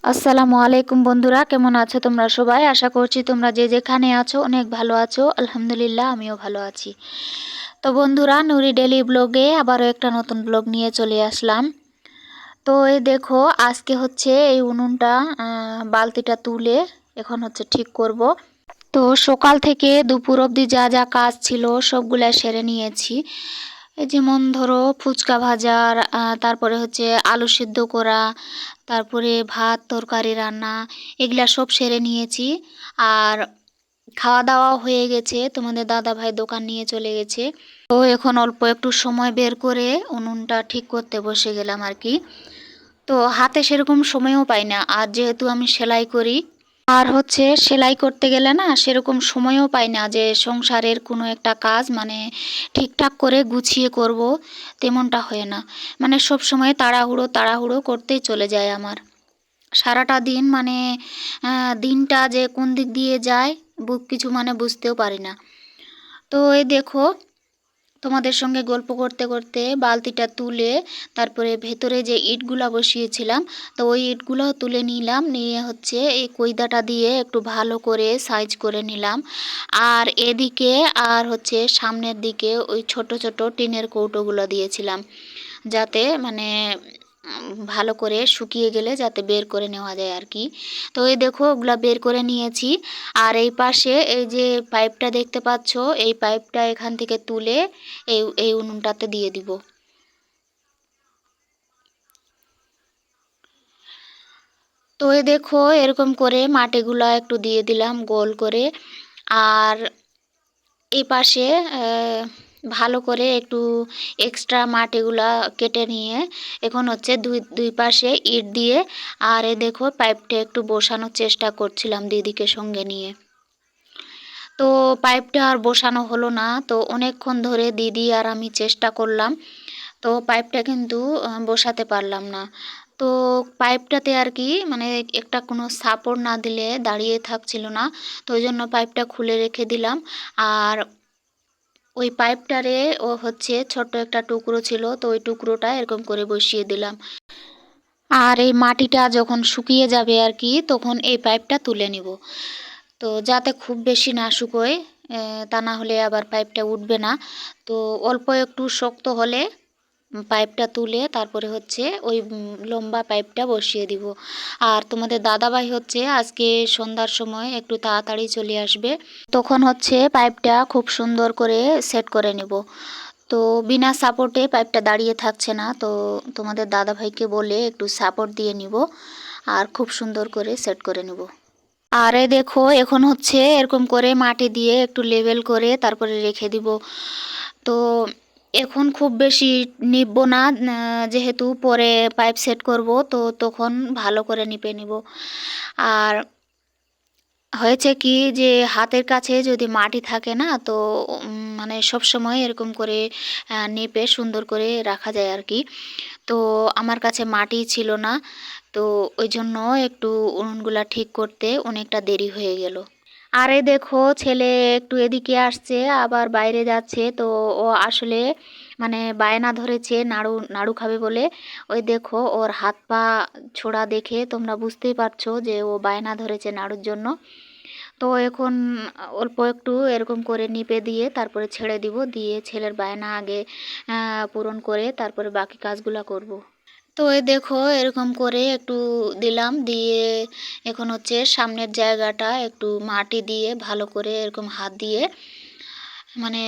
আসসালামু আলাইকুম বন্ধুরা, কেমন আছো তোমরা সবাই? আশা করছি তোমরা যে যেখানে আছো অনেক ভালো আছো। আলহামদুলিল্লাহ, আমিও ভালো আছি। তো বন্ধুরা, নুরি ডেলি ব্লগে আবারও একটা নতুন ব্লগ নিয়ে চলে আসলাম। তো এই দেখো, আজকে হচ্ছে এই উনুনটা বালতিটা তুলে এখন হচ্ছে ঠিক করব। তো সকাল থেকে দুপুর অবধি যা যা কাজ ছিল সবগুলা সেরে নিয়েছি। এই যেমন ধরো ফুচকা ভাজার, তারপরে হচ্ছে আলু সিদ্ধ করা, তারপরে ভাত তরকারি রান্না, এগুলা সব সেরে নিয়েছি। আর খাওয়া দাওয়াও হয়ে গেছে, তোমাদের দাদা ভাই দোকান নিয়ে চলে গেছে। তো এখন অল্প একটু সময় বের করে উনুনটা ঠিক করতে বসে গেলাম আর কি। তো হাতে সেরকম সময়ও পাই না, আর যেহেতু আমি সেলাই করি, আর হচ্ছে সেলাই করতে গেলে না সেরকম সময়ও পাই না যে সংসারের কোনো একটা কাজ মানে ঠিকঠাক করে গুছিয়ে করব, তেমনটা হয় না। মানে সব সময় তাড়াহুড়ো তাড়াহুড়ো করতেই চলে যায় আমার সারাটা দিন। মানে দিনটা যে কোন দিক দিয়ে যায় কিছু মানে বুঝতেও পারি না। তো এই দেখো, তোমাদের সঙ্গে গল্প করতে করতে বালতিটা তুলে তারপরে ভেতরে যে ইটগুলা বসিয়েছিলাম, তো ওই ইটগুলো তুলে নিলাম, নিয়ে হচ্ছে এই কইদাটা দিয়ে একটু ভালো করে সাইজ করে নিলাম। আর এদিকে আর হচ্ছে সামনের দিকে ওই ছোট ছোট টিনের কৌটোগুলো দিয়েছিলাম, যাতে মানে ভালো করে শুকিয়ে গেলে যাতে বের করে নেওয়া যায় আর কি। তো এই দেখো, ওগুলা বের করে নিয়েছি। আর এই পাশে এই যে পাইপটা দেখতে পাচ্ছ, এই পাইপটা এখান থেকে তুলে এই এই উনুনটাতে দিয়ে দিব। তো এই দেখো, এরকম করে মাটিগুলা একটু দিয়ে দিলাম গোল করে। আর এই পাশে ভালো করে একটু এক্সট্রা মাটিগুলা কেটে নিয়ে এখন হচ্ছে দুই দুই পাশে ইট দিয়ে, আর এই দেখো পাইপটা একটু বসানোর চেষ্টা করছিলাম দিদিকে সঙ্গে নিয়ে। তো পাইপটা আর বসানো হলো না, তো অনেকক্ষণ ধরে দিদি আর আমি চেষ্টা করলাম, তো পাইপটা কিন্তু বসাতে পারলাম না। তো পাইপটাতে আর কি মানে একটা কোনো সাপোর্ট না দিলে দাঁড়িয়ে থাকছিল না, তো ওই জন্য পাইপটা খুলে রেখে দিলাম। আর ওই পাইপটারে ও হচ্ছে ছোট্ট একটা টুকরো ছিল, তো ওই টুকরোটা এরকম করে বসিয়ে দিলাম। আর এই মাটিটা যখন শুকিয়ে যাবে আর কি, তখন এই পাইপটা তুলে নিব। তো যাতে খুব বেশি না শুকোয়, তা না হলে আবার পাইপটা উঠবে না। তো অল্প একটু শক্ত হলে পাইপটা তুলে তারপরে হচ্ছে ওই লম্বা পাইপটা বসিয়ে দিব। আর তোমাদের দাদাভাই হচ্ছে আজকে সন্ধ্যার সময় একটু তাড়াতাড়ি চলে আসবে, তখন হচ্ছে পাইপটা খুব সুন্দর করে সেট করে নেব। তো বিনা সাপোর্টে পাইপটা দাঁড়িয়ে থাকছে না, তো তোমাদের দাদাভাইকে বলে একটু সাপোর্ট দিয়ে নিব আর খুব সুন্দর করে সেট করে নেব। আর এই দেখো, এখন হচ্ছে এরকম করে মাটি দিয়ে একটু লেবেল করে তারপরে রেখে দিব। তো এখন খুব বেশি নিববো না, যেহেতু পরে পাইপ সেট করব, তো তখন ভালো করে নিপে নিব। আর হয়েছে কি যে হাতের কাছে যদি মাটি থাকে না, তো মানে সব সময় এরকম করে নেপে সুন্দর করে রাখা যায় আর কি। তো আমার কাছে মাটি ছিল না, তো ওই জন্য একটু উনুনগুলা ঠিক করতে অনেকটা দেরি হয়ে গেল। আরে দেখো, ছেলে একটু এদিকে আসছে আবার বাইরে যাচ্ছে, তো ও আসলে মানে বায়না ধরেছে নাড়ু নাড়ু খাবে বলে। ওই দেখো, ওর হাত পা ছোড়া দেখে তোমরা বুঝতেই পারছো যে ও বায়না ধরেছে নাড়ুর জন্য। তো এখন অল্প একটু এরকম করে নিপে দিয়ে তারপরে ছেড়ে দিব, দিয়ে ছেলের বায়না আগে পূরণ করে তারপরে বাকি কাজগুলা করব। তো এই দেখো, এরকম করে একটু দিলাম, দিয়ে এখন হচ্ছে সামনের জায়গাটা একটু মাটি দিয়ে ভালো করে এরকম হাত দিয়ে মানে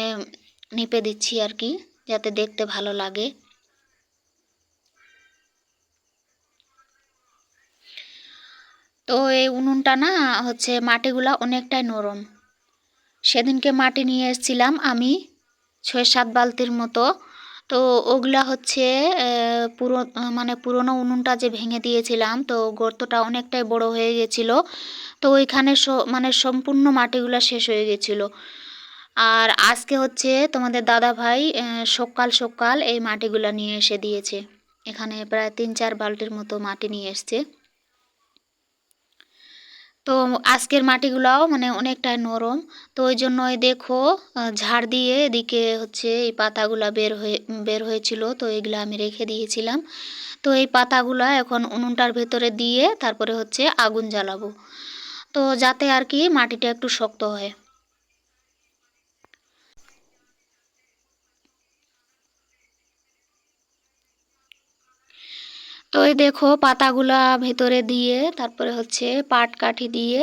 নিপে দিচ্ছি আর কি, যাতে দেখতে ভালো লাগে। তো এই উনুনটা না হচ্ছে মাটিগুলা অনেকটাই নরম। সেদিনকে মাটি নিয়ে এসেছিলাম আমি 6-7 বালতির মতো। তো ওগুলা হচ্ছে মানে পুরোনো উনুনটা যে ভেঙে দিয়েছিলাম, তো গর্তটা অনেকটাই বড় হয়ে গেছিল। তো ওইখানে মানে সম্পূর্ণ মাটিগুলা শেষ হয়ে গেছিল। আর আজকে হচ্ছে তোমাদের দাদা ভাই সকাল সকাল এই মাটিগুলা নিয়ে এসে দিয়েছে। এখানে প্রায় 3-4 বালতির মতো মাটি নিয়ে এসছে। তো আজকের মাটিগুলাও মানে অনেকটাই নরম। তো ওই জন্যই দেখো ঝাড় দিয়ে এদিকে হচ্ছে এই পাতাগুলা বের হয়েছিল, তো এগুলা আমি রেখে দিয়েছিলাম। তো এই পাতাগুলা এখন উনুনটার ভেতরে দিয়ে তারপরে হচ্ছে আগুন জ্বালাবো, তো যাতে আর কি মাটিটা একটু শক্ত হয়। তো এই দেখো পাতাগুলা ভেতরে দিয়ে তারপরে হচ্ছে পাটকাঠি দিয়ে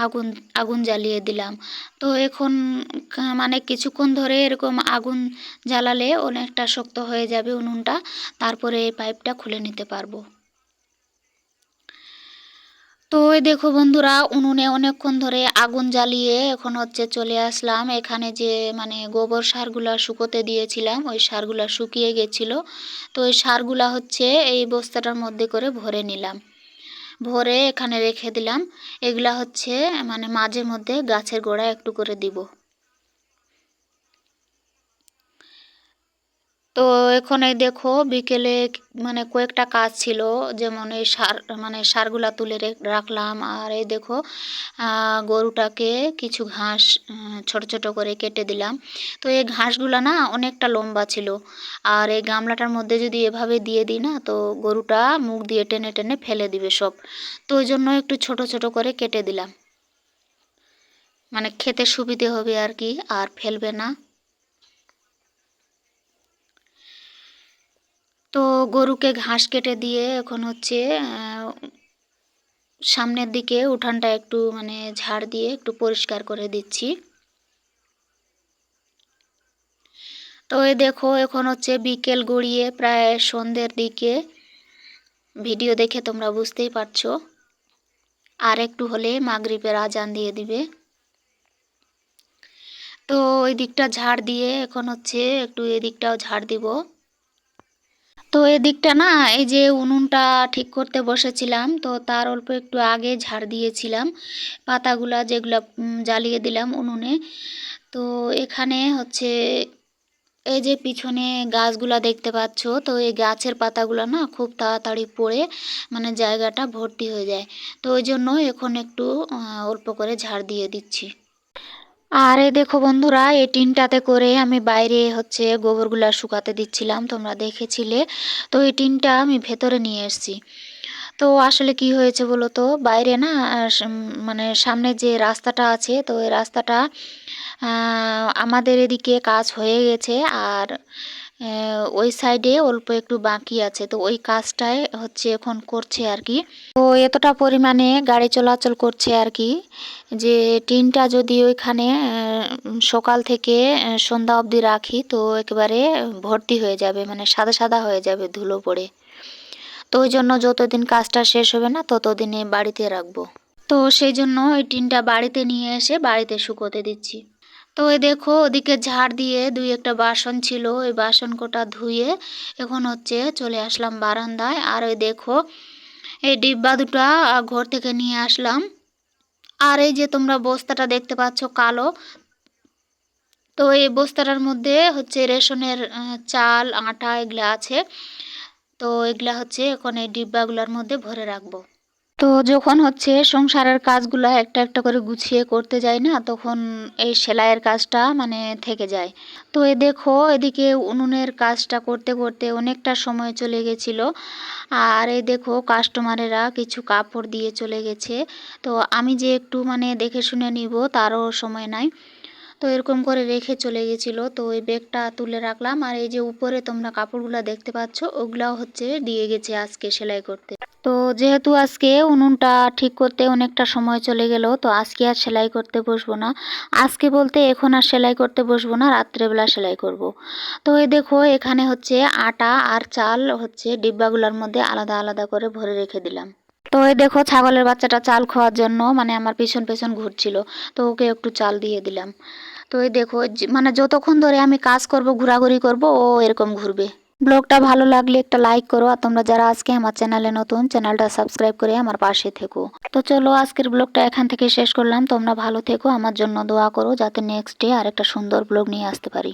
আগুন আগুন জ্বালিয়ে দিলাম। তো এখন মানে কিছুক্ষণ ধরে এরকম আগুন জ্বালালে অনেকটা শক্ত হয়ে যাবে উনুনটা, তারপরে এই পাইপটা খুলে নিতে পারবো। তো এই দেখো বন্ধুরা, উনুনে অনেকক্ষণ ধরে আগুন জ্বালিয়ে এখন হচ্ছে চলে আসলাম এখানে, যে মানে গোবর সারগুলা শুকোতে দিয়েছিলাম ওই সারগুলা শুকিয়ে গেছিলো। তো ওই সারগুলা হচ্ছে এই বস্তাটার মধ্যে করে ভরে নিলাম, ভরে এখানে রেখে দিলাম। এগুলা হচ্ছে মানে মাঝে মধ্যে গাছের গোড়ায় একটু করে দিব। তো এখন এই দেখো বিকেলে মানে কয়েকটা কাজ ছিল, যেমন এই মানে সারগুলা তুলে রাখলাম। আর এই দেখো গরুটাকে কিছু ঘাস ছোট ছোট করে কেটে দিলাম। তো এই ঘাসগুলা না অনেকটা লম্বা ছিল, আর এই গামলাটার মধ্যে যদি এভাবে দিয়ে দিই না, তো গরুটা মুখ দিয়ে টেনে টেনে ফেলে দিবে সব। তো ওই জন্য একটু ছোট ছোট করে কেটে দিলাম, মানে খেতে সুবিধে হবে আর কি, আর ফেলবে না। তো গরুকে ঘাস কেটে দিয়ে এখন হচ্ছে সামনের দিকে উঠানটা একটু মানে ঝাড় দিয়ে একটু পরিষ্কার করে দিচ্ছি। তো এই দেখো এখন হচ্ছে বিকেল গড়িয়ে প্রায় সন্ধ্যের দিকে, ভিডিও দেখে তোমরা বুঝতেই পারছো। আর একটু হলে মাগরিবের আজান দিয়ে দিবে। তো ওই দিকটা ঝাড় দিয়ে এখন হচ্ছে একটু এদিকটাও ঝাড় দিব। তো এদিকটা না এই যে উনুনটা ঠিক করতে বসেছিলাম, তো তার অল্প একটু আগে ঝাড় দিয়েছিলাম পাতাগুলা যেগুলা জ্বালিয়ে দিলাম উনুনে। তো এখানে হচ্ছে এই যে পিছনে গাছগুলা দেখতে পাচ্ছ, তো এই গাছের পাতাগুলো না খুব তাড়াতাড়ি পড়ে মানে জায়গাটা ভর্তি হয়ে যায়। তো ওই জন্য এখন একটু অল্প করে ঝাড় দিয়ে দিচ্ছি। আর এই দেখো বন্ধুরা, এই টিনটাতে করে আমি বাইরে হচ্ছে গোবরগুলা শুকাতে দিচ্ছিলাম, তোমরা দেখেছিলে। তো এই টিনটা আমি ভেতরে নিয়ে এসেছি। তো আসলে কি হয়েছে বলো তো, বাইরে না মানে সামনে যে রাস্তাটা আছে, তো এই রাস্তাটা আমাদের এদিকে কাজ হয়ে গেছে, আর ওই সাইডে অল্প একটু বাকি আছে। তো ওই কাজটাই হচ্ছে এখন করছে আর কি। তো এতটা পরিমাণে গাড়ি চলাচল করছে আর কি, যে টিনটা যদি ওইখানে সকাল থেকে সন্ধ্যা অবধি রাখি, তো একেবারে ভর্তি হয়ে যাবে, মানে সাদা সাদা হয়ে যাবে ধুলো পড়ে। তো ওই জন্য যতদিন কাজটা শেষ হবে না ততদিনে বাড়িতে রাখবো। তো সেই জন্য ওই টিনটা বাড়িতে নিয়ে এসে বাড়িতে শুকোতে দিচ্ছি। তো এই দেখো ওদিকে ঝাড় দিয়ে দুই একটা বাসন ছিল, ওই বাসন কোটা ধুয়ে এখন হচ্ছে চলে আসলাম বারান্দায়। আর ওই দেখো এই ডিব্বা দুটা ঘর থেকে নিয়ে আসলাম। আর এই যে তোমরা বস্তাটা দেখতে পাচ্ছ কালো, তো এই বস্তাটার মধ্যে হচ্ছে রেশনের চাল আটা এগুলা আছে। তো এগুলা হচ্ছে এখন এই ডিব্বাগুলোর মধ্যে ভরে রাখবো। তো যখন হচ্ছে সংসারের কাজগুলা একটা একটা করে গুছিয়ে করতে যাই না, তখন এই সেলাইয়ের কাজটা মানে থেকে যায়। তো এ দেখো এদিকে উনুনের কাজটা করতে করতে অনেকটা সময় চলে গেছিল। আর এই দেখো কাস্টমারেরা কিছু কাপড় দিয়ে চলে গেছে। তো আমি যে একটু মানে দেখে শুনে নিব তারও সময় নাই। তো এরকম করে রেখে চলে গেছিলো, তো ওই ব্যাগটা তুলে রাখলাম। আর এই যে উপরে তোমরা কাপড়গুলো দেখতে পাচ্ছ, ওগুলাও হচ্ছে দিয়ে গেছে আজকে সেলাই করতে। তো যেহেতু আজকে উনুনটা ঠিক করতে অনেকটা সময় চলে গেল, তো আজকে আর সেলাই করতে বসবো না। আজকে বলতে এখন আর সেলাই করতে বসবো না, রাত্রেবেলা সেলাই করব। তো এই দেখো এখানে হচ্ছে আটা আর চাল হচ্ছে ডিব্বাগুলোর মধ্যে আলাদা আলাদা করে ভরে রেখে দিলাম। তো এই দেখো ছাগলের বাচ্চাটা চাল খাওয়ার জন্য মানে আমার পেছন পেছন ঘুরছিল, তো ওকে একটু চাল দিয়ে দিলাম। তো এই দেখো মানে যতক্ষণ ধরে আমি কাজ করব ঘোরাঘুরি করব, ও এরকম ঘুরবে। ব্লগটা ভালো লাগলে একটা লাইক করো, আর তোমরা যারা আজকে আমার চ্যানেলে নতুন, চ্যানেলটা সাবস্ক্রাইব করে আমার পাশে থেকো। তো চলো আজকের ব্লগটা এখান থেকে শেষ করলাম। তোমরা ভালো থেকো, আমার জন্য দোয়া করো যাতে নেক্সট ডে আরেকটা সুন্দর ব্লগ নিয়ে আসতে পারি।